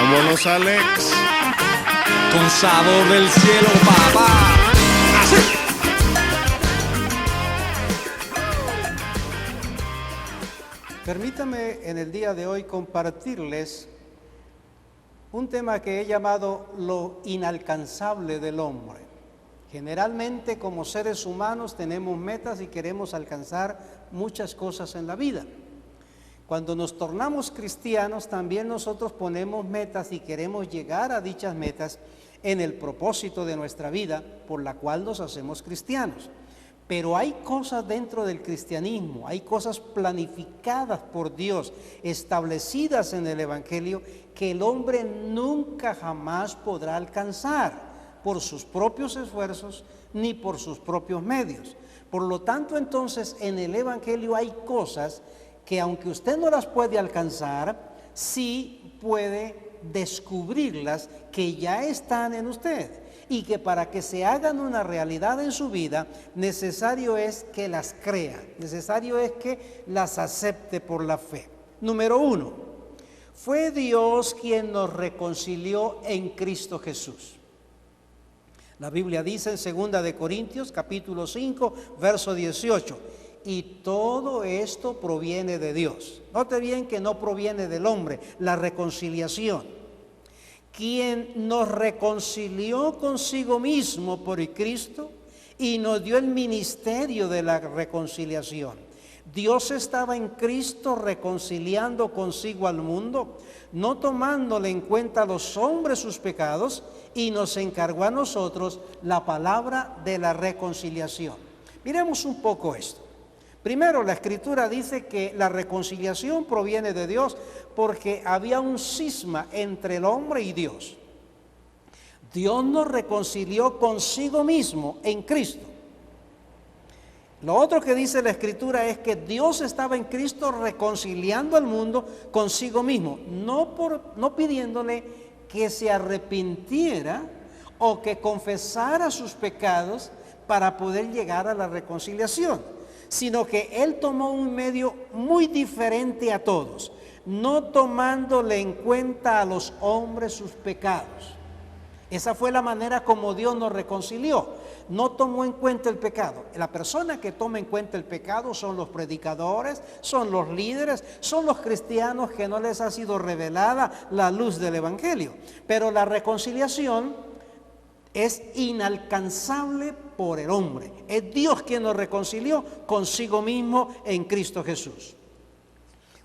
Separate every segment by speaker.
Speaker 1: Vámonos, Alex.
Speaker 2: Con sabor del cielo, papá. Así.
Speaker 3: Permítame en el día de hoy compartirles un tema que he llamado lo inalcanzable del hombre. Generalmente como seres humanos tenemos metas y queremos alcanzar muchas cosas en la vida. Cuando nos tornamos cristianos también nosotros ponemos metas y queremos llegar a dichas metas en el propósito de nuestra vida por la cual nos hacemos cristianos. Pero hay cosas dentro del cristianismo, hay cosas planificadas por Dios, establecidas en el Evangelio, que el hombre nunca jamás podrá alcanzar por sus propios esfuerzos ni por sus propios medios. Por lo tanto, entonces, en el Evangelio hay cosas que aunque usted no las puede alcanzar, sí puede descubrirlas que ya están en usted. Y que para que se hagan una realidad en su vida, necesario es que las crea, necesario es que las acepte por la fe. Número 1, fue Dios quien nos reconcilió en Cristo Jesús. La Biblia dice en 2 de Corintios, capítulo 5, verso 18, y todo esto proviene de Dios. Note bien que no proviene del hombre, la reconciliación. Quien nos reconcilió consigo mismo por Cristo y nos dio el ministerio de la reconciliación. Dios estaba en Cristo reconciliando consigo al mundo, no tomándole en cuenta a los hombres sus pecados, y nos encargó a nosotros la palabra de la reconciliación. Miremos un poco esto. Primero, la Escritura dice que la reconciliación proviene de Dios porque había un cisma entre el hombre y Dios. Dios nos reconcilió consigo mismo en Cristo. Lo otro que dice la Escritura es que Dios estaba en Cristo reconciliando al mundo consigo mismo, no pidiéndole que se arrepintiera o que confesara sus pecados para poder llegar a la reconciliación, sino que Él tomó un medio muy diferente a todos, no tomándole en cuenta a los hombres sus pecados. Esa fue la manera como Dios nos reconcilió. No tomó en cuenta el pecado. La persona que toma en cuenta el pecado son los predicadores, son los líderes, son los cristianos que no les ha sido revelada la luz del Evangelio. Pero la reconciliación es inalcanzable por el hombre. Es Dios quien nos reconcilió consigo mismo en Cristo Jesús.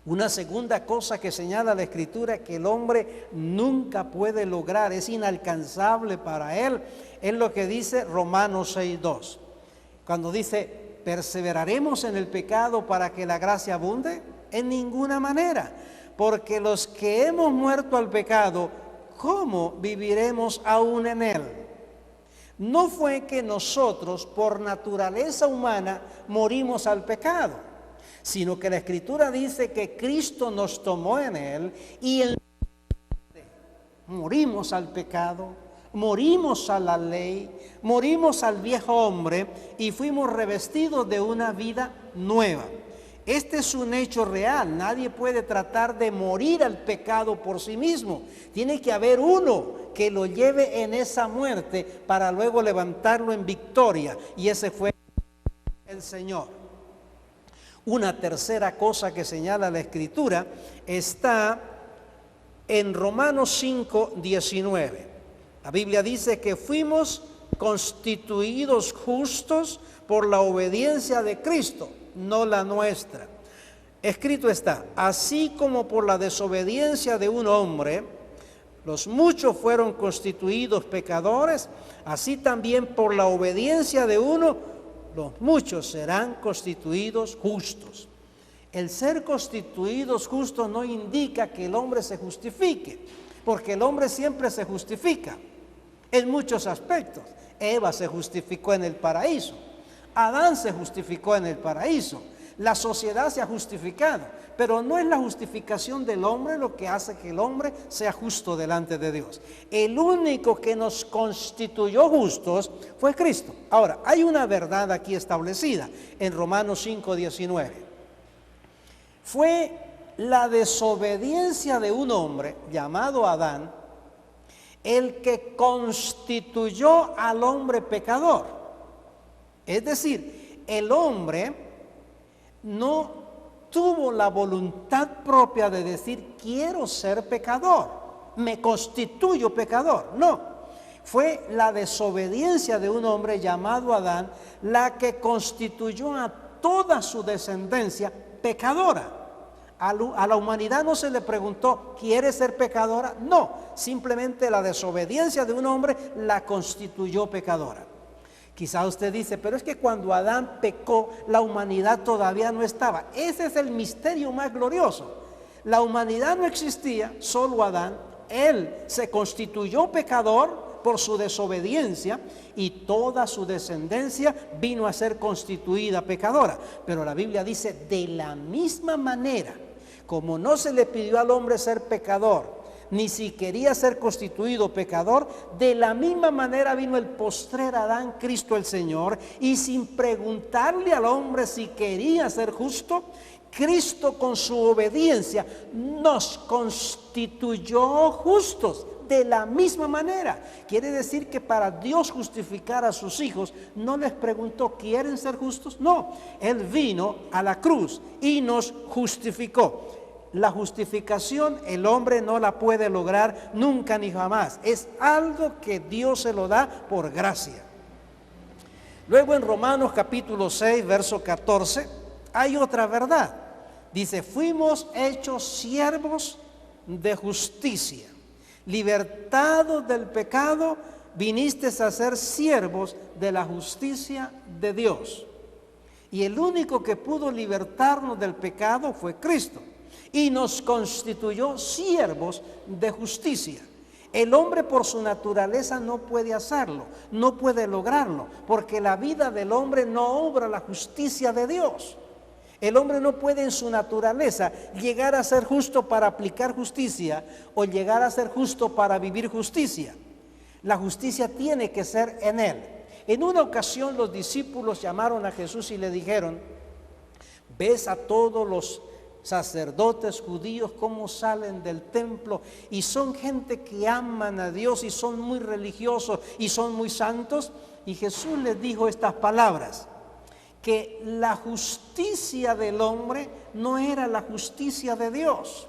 Speaker 3: Una segunda cosa que señala la Escritura que el hombre nunca puede lograr, es inalcanzable para él, es lo que dice Romanos 6:2. Cuando dice, ¿perseveraremos en el pecado para que la gracia abunde? En ninguna manera, porque los que hemos muerto al pecado, ¿cómo viviremos aún en él? No fue que nosotros, por naturaleza humana, morimos al pecado, sino que la Escritura dice que Cristo nos tomó en él y morimos al pecado, morimos a la ley, morimos al viejo hombre y fuimos revestidos de una vida nueva. Este es un hecho real. Nadie puede tratar de morir al pecado por sí mismo. Tiene que haber uno que lo lleve en esa muerte para luego levantarlo en victoria. Y ese fue el Señor. Una tercera cosa que señala la Escritura está en Romanos 5:19. La Biblia dice que fuimos constituidos justos por la obediencia de Cristo, no la nuestra. Escrito está, así como por la desobediencia de un hombre, los muchos fueron constituidos pecadores, así también por la obediencia de uno, los muchos serán constituidos justos. El ser constituidos justos no indica que el hombre se justifique, porque el hombre siempre se justifica en muchos aspectos. Eva se justificó en el paraíso, Adán se justificó en el paraíso, la sociedad se ha justificado, pero no es la justificación del hombre lo que hace que el hombre sea justo delante de Dios. El único que nos constituyó justos fue Cristo. Ahora, hay una verdad aquí establecida en Romanos 5:19. Fue la desobediencia de un hombre llamado Adán el que constituyó al hombre pecador. Es decir, el hombre no tuvo la voluntad propia de decir quiero ser pecador, me constituyo pecador. No, fue la desobediencia de un hombre llamado Adán la que constituyó a toda su descendencia pecadora. A la humanidad no se le preguntó, ¿quiere ser pecadora? No, simplemente la desobediencia de un hombre la constituyó pecadora. Quizá usted dice, pero es que cuando Adán pecó, la humanidad todavía no estaba. Ese es el misterio más glorioso. La humanidad no existía, solo Adán. Él se constituyó pecador por su desobediencia y toda su descendencia vino a ser constituida pecadora. Pero la Biblia dice, de la misma manera, como no se le pidió al hombre ser pecador, ni si quería ser constituido pecador, de la misma manera vino el postrer Adán, Cristo el Señor, y sin preguntarle al hombre si quería ser justo, Cristo con su obediencia nos constituyó justos. De la misma manera, quiere decir que para Dios justificar a sus hijos, no les preguntó, ¿quieren ser justos? No, Él vino a la cruz y nos justificó. La justificación el hombre no la puede lograr nunca ni jamás. Es algo que Dios se lo da por gracia. Luego en Romanos capítulo 6, verso 14, hay otra verdad. Dice, fuimos hechos siervos de justicia. Libertados del pecado, viniste a ser siervos de la justicia de Dios. Y el único que pudo libertarnos del pecado fue Cristo. Y nos constituyó siervos de justicia. El hombre por su naturaleza no puede hacerlo, no puede lograrlo, porque la vida del hombre no obra la justicia de Dios. El hombre no puede en su naturaleza llegar a ser justo para aplicar justicia o llegar a ser justo para vivir justicia. La justicia tiene que ser en él. En una ocasión los discípulos llamaron a Jesús y le dijeron, ves a todos los sacerdotes judíos cómo salen del templo y son gente que aman a Dios y son muy religiosos y son muy santos. Y Jesús les dijo estas palabras, que la justicia del hombre no era la justicia de Dios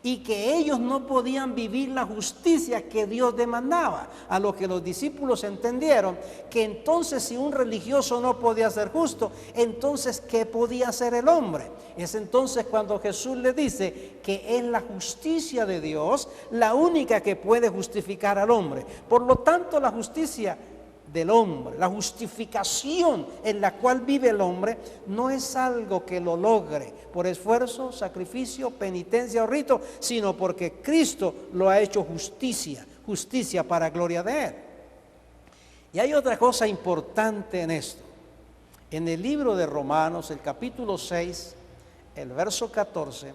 Speaker 3: y que ellos no podían vivir la justicia que Dios demandaba. A lo que los discípulos entendieron que entonces si un religioso no podía ser justo, entonces ¿qué podía hacer el hombre? Es entonces cuando Jesús le dice que es la justicia de Dios la única que puede justificar al hombre. Por lo tanto, la justicia del hombre, la justificación en la cual vive el hombre, no es algo que lo logre por esfuerzo, sacrificio, penitencia o rito, sino porque Cristo lo ha hecho justicia, justicia para gloria de Él. Y hay otra cosa importante en esto. En el libro de Romanos, el capítulo 6, el verso 14,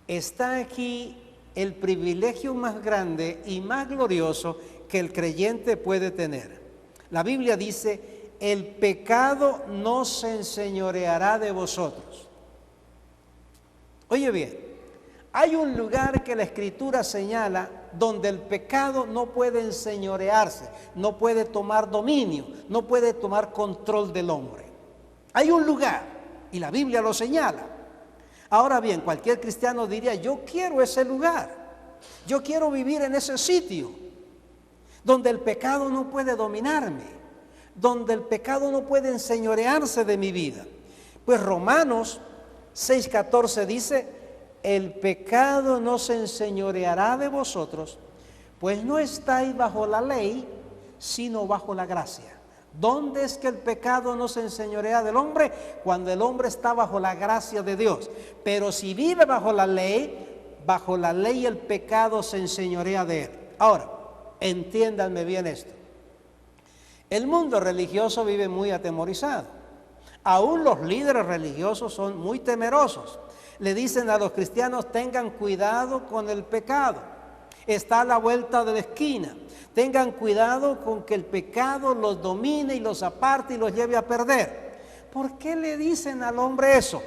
Speaker 3: está aquí el privilegio más grande y más glorioso que el creyente puede tener. La Biblia dice, el pecado no se enseñoreará de vosotros. Oye bien, hay un lugar que la Escritura señala donde el pecado no puede enseñorearse, no puede tomar dominio, no puede tomar control del hombre. Hay un lugar y la Biblia lo señala. Ahora bien, cualquier cristiano diría, yo quiero ese lugar, yo quiero vivir en ese sitio donde el pecado no puede dominarme, donde el pecado no puede enseñorearse de mi vida. Pues Romanos 6:14 dice, el pecado no se enseñoreará de vosotros, pues no estáis bajo la ley, sino bajo la gracia. ¿Dónde es que el pecado no se enseñorea del hombre? Cuando el hombre está bajo la gracia de Dios. Pero si vive bajo la ley el pecado se enseñorea de él. Ahora, entiéndanme bien esto. El mundo religioso vive muy atemorizado. Aún los líderes religiosos son muy temerosos. Le dicen a los cristianos, tengan cuidado con el pecado. Está a la vuelta de la esquina. Tengan cuidado con que el pecado los domine y los aparte y los lleve a perder. ¿Por qué le dicen al hombre eso?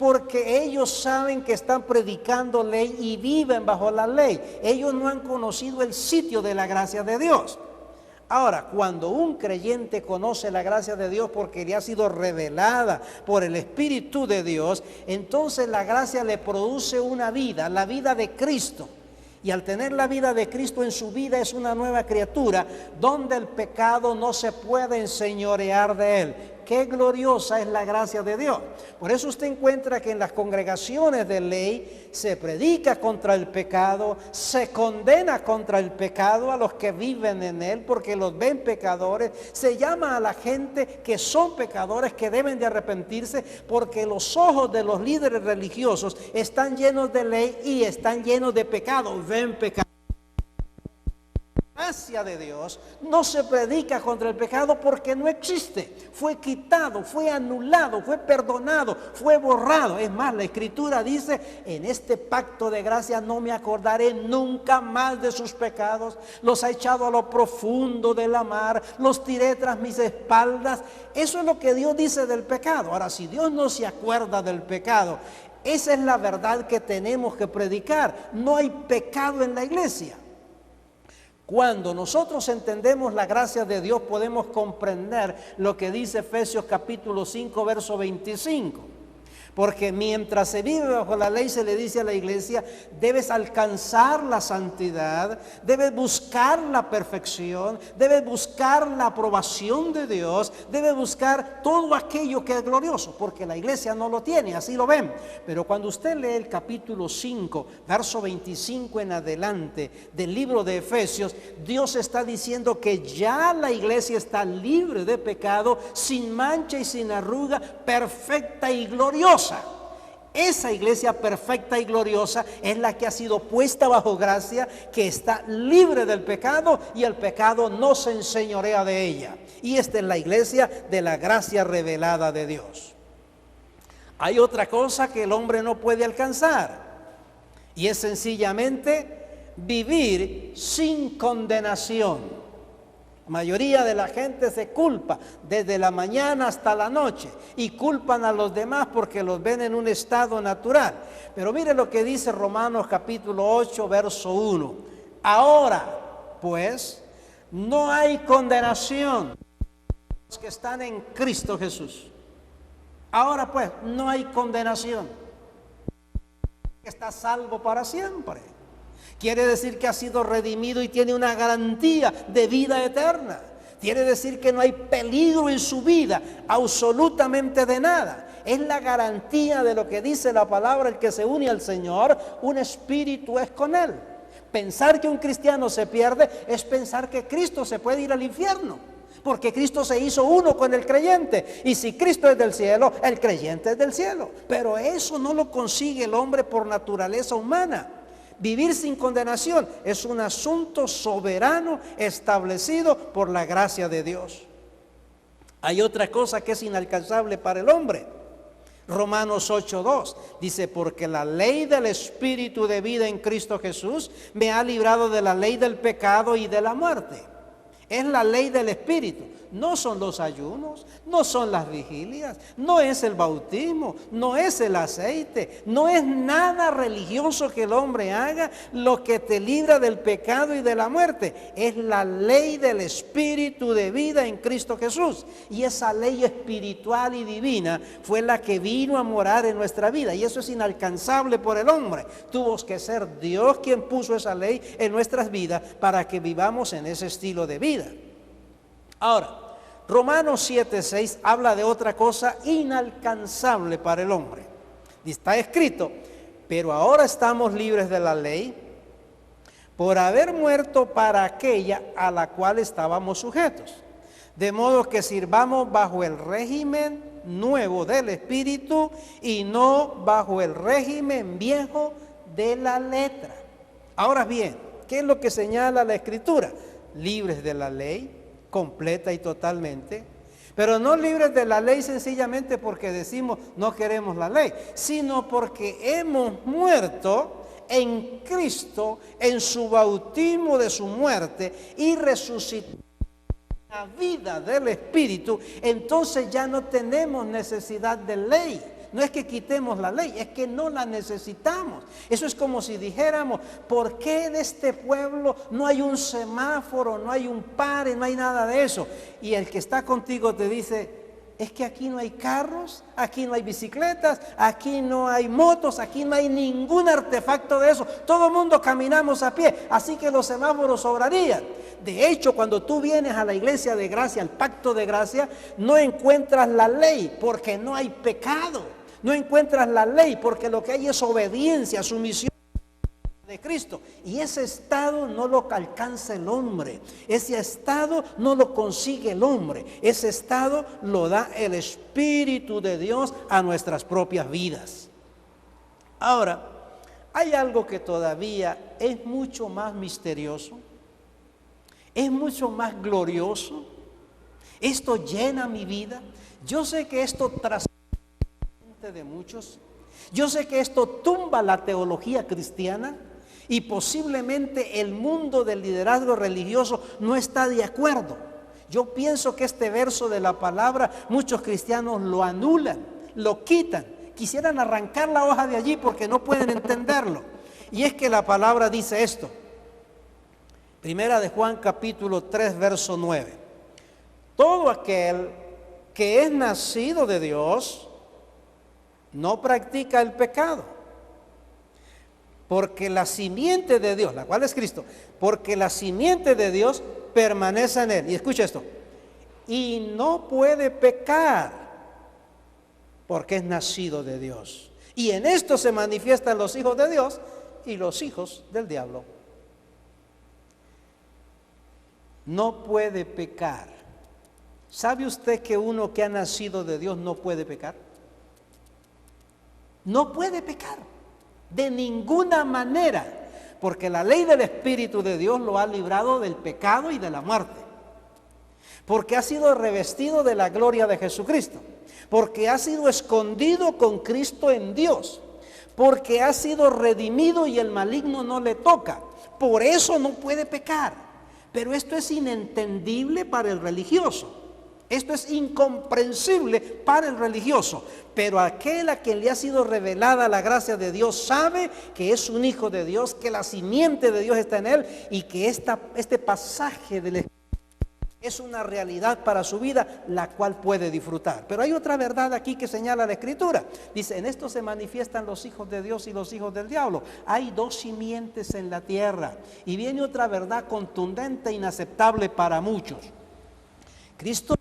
Speaker 3: porque ellos saben que están predicando ley y viven bajo la ley. Ellos no han conocido el sitio de la gracia de Dios. Ahora, cuando un creyente conoce la gracia de Dios porque le ha sido revelada por el Espíritu de Dios, entonces la gracia le produce una vida, la vida de Cristo. Y al tener la vida de Cristo en su vida es una nueva criatura donde el pecado no se puede enseñorear de él. Qué gloriosa es la gracia de Dios. Por eso usted encuentra que en las congregaciones de ley se predica contra el pecado, se condena contra el pecado a los que viven en él porque los ven pecadores. Se llama a la gente que son pecadores, que deben de arrepentirse, porque los ojos de los líderes religiosos están llenos de ley y están llenos de pecado. Ven pecado. La gracia de Dios no se predica contra el pecado porque no existe. Fue quitado, fue anulado, fue perdonado, fue borrado. Es más, la Escritura dice: en este pacto de gracia no me acordaré nunca más de sus pecados. Los ha echado a lo profundo de la mar, los tiré tras mis espaldas. Eso es lo que Dios dice del pecado. Ahora, si Dios no se acuerda del pecado, esa es la verdad que tenemos que predicar. No hay pecado en la iglesia. Cuando nosotros entendemos la gracia de Dios, podemos comprender lo que dice Efesios capítulo 5, verso 25. Porque mientras se vive bajo la ley, se le dice a la iglesia: debes alcanzar la santidad, debes buscar la perfección, debes buscar la aprobación de Dios, debes buscar todo aquello que es glorioso, porque la iglesia no lo tiene, así lo ven. Pero cuando usted lee el capítulo 5, verso 25 en adelante del libro de Efesios, Dios está diciendo que ya la iglesia está libre de pecado, sin mancha y sin arruga, perfecta y gloriosa. Esa iglesia perfecta y gloriosa es la que ha sido puesta bajo gracia, que está libre del pecado y el pecado no se enseñorea de ella. Y esta es la iglesia de la gracia revelada de Dios. Hay otra cosa que el hombre no puede alcanzar, y es sencillamente vivir sin condenación. La mayoría de la gente se culpa desde la mañana hasta la noche y culpan a los demás porque los ven en un estado natural. Pero mire lo que dice Romanos capítulo 8, verso 1. Ahora, pues, no hay condenación para los que están en Cristo Jesús. Ahora, pues, no hay condenación. Está salvo para siempre. Quiere decir que ha sido redimido y tiene una garantía de vida eterna. Quiere decir que no hay peligro en su vida, absolutamente de nada. Es la garantía de lo que dice la palabra: el que se une al Señor, un espíritu es con él. Pensar que un cristiano se pierde es pensar que Cristo se puede ir al infierno, porque Cristo se hizo uno con el creyente. Y si Cristo es del cielo, el creyente es del cielo. Pero eso no lo consigue el hombre por naturaleza humana. Vivir sin condenación es un asunto soberano establecido por la gracia de Dios. Hay otra cosa que es inalcanzable para el hombre. Romanos 8:2 dice: porque la ley del Espíritu de vida en Cristo Jesús me ha librado de la ley del pecado y de la muerte. Es la ley del Espíritu. No son los ayunos, no son las vigilias, no es el bautismo, no es el aceite, no es nada religioso que el hombre haga lo que te libra del pecado y de la muerte. Es la ley del Espíritu de vida en Cristo Jesús. Y esa ley espiritual y divina fue la que vino a morar en nuestra vida. Y eso es inalcanzable por el hombre. Tuvo que ser Dios quien puso esa ley en nuestras vidas para que vivamos en ese estilo de vida. Ahora, Romanos 7:6 habla de otra cosa inalcanzable para el hombre. Está escrito: pero ahora estamos libres de la ley por haber muerto para aquella a la cual estábamos sujetos. De modo que sirvamos bajo el régimen nuevo del Espíritu y no bajo el régimen viejo de la letra. Ahora bien, ¿qué es lo que señala la Escritura? Libres de la ley, completa y totalmente, pero no libres de la ley sencillamente porque decimos no queremos la ley, sino porque hemos muerto en Cristo, en su bautismo de su muerte, y resucitado la vida del Espíritu. Entonces ya no tenemos necesidad de ley. No es que quitemos la ley, es que no la necesitamos. Eso es como si dijéramos, ¿por qué en este pueblo no hay un semáforo, no hay un pare, no hay nada de eso? Y el que está contigo te dice, es que aquí no hay carros, aquí no hay bicicletas, aquí no hay motos, aquí no hay ningún artefacto de eso. Todo el mundo caminamos a pie, así que los semáforos sobrarían. De hecho, cuando tú vienes a la iglesia de gracia, al pacto de gracia, no encuentras la ley porque no hay pecado. No encuentras la ley porque lo que hay es obediencia, sumisión de Cristo, y ese estado no lo alcanza el hombre, ese estado no lo consigue el hombre, ese estado lo da el Espíritu de Dios a nuestras propias vidas. Ahora, hay algo que todavía es mucho más misterioso, es mucho más glorioso, esto llena mi vida. Yo sé que esto trasciende de muchos, yo sé que esto tumba la teología cristiana, y posiblemente el mundo del liderazgo religioso no está de acuerdo. Yo pienso que este verso de la palabra muchos cristianos lo anulan, lo quitan. Quisieran arrancar la hoja de allí porque no pueden entenderlo. Y es que la palabra dice esto. Primera de Juan capítulo 3 verso 9. Todo aquel que es nacido de Dios no practica el pecado. Porque la simiente de Dios, la cual es Cristo, porque la simiente de Dios permanece en él. Y escucha esto, y no puede pecar porque es nacido de Dios. Y en esto se manifiestan los hijos de Dios y los hijos del diablo. No puede pecar. ¿Sabe usted que uno que ha nacido de Dios no puede pecar? No puede pecar. De ninguna manera, porque la ley del Espíritu de Dios lo ha librado del pecado y de la muerte, porque ha sido revestido de la gloria de Jesucristo, porque ha sido escondido con Cristo en Dios, porque ha sido redimido y el maligno no le toca, por eso no puede pecar. Pero esto es inentendible para el religioso. Esto es incomprensible para el religioso, pero aquel a quien le ha sido revelada la gracia de Dios sabe que es un hijo de Dios, que la simiente de Dios está en él y que este pasaje del Espíritu es una realidad para su vida, la cual puede disfrutar. Pero hay otra verdad aquí que señala la Escritura. Dice, en esto se manifiestan los hijos de Dios y los hijos del diablo. Hay dos simientes en la tierra. Y viene otra verdad contundente e inaceptable para muchos. Cristo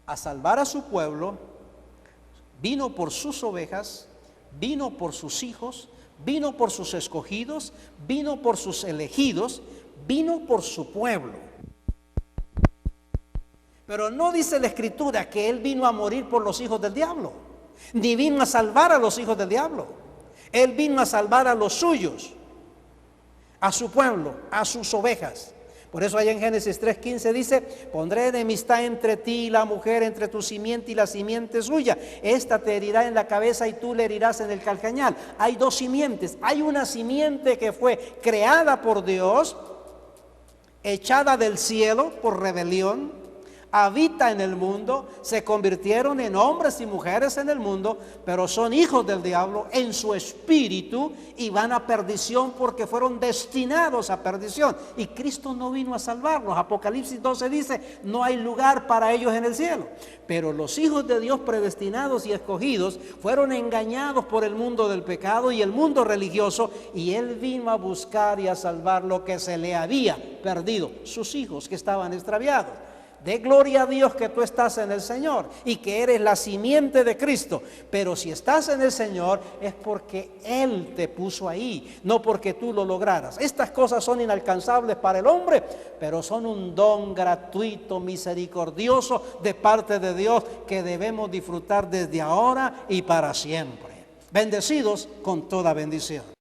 Speaker 3: a salvar a su pueblo, vino por sus ovejas, vino por sus hijos, vino por sus escogidos, vino por sus elegidos, vino por su pueblo. Pero no dice la Escritura que Él vino a morir por los hijos del diablo, ni vino a salvar a los hijos del diablo. Él vino a salvar a los suyos, a su pueblo, a sus ovejas. Por eso allá en Génesis 3:15 dice, pondré enemistad entre ti y la mujer, entre tu simiente y la simiente suya. Esta te herirá en la cabeza y tú le herirás en el calcañal. Hay dos simientes. Hay una simiente que fue creada por Dios, echada del cielo por rebelión, habita en el mundo, se convirtieron en hombres y mujeres en el mundo, pero son hijos del diablo en su espíritu y van a perdición porque fueron destinados a perdición. Y Cristo no vino a salvarlos. Apocalipsis 12 dice, no hay lugar para ellos en el cielo. Pero los hijos de Dios predestinados y escogidos fueron engañados por el mundo del pecado y el mundo religioso, y Él vino a buscar y a salvar lo que se le había perdido, sus hijos que estaban extraviados. De gloria a Dios que tú estás en el Señor y que eres la simiente de Cristo. Pero si estás en el Señor es porque Él te puso ahí, no porque tú lo lograras. Estas cosas son inalcanzables para el hombre, pero son un don gratuito, misericordioso de parte de Dios que debemos disfrutar desde ahora y para siempre. Bendecidos con toda bendición.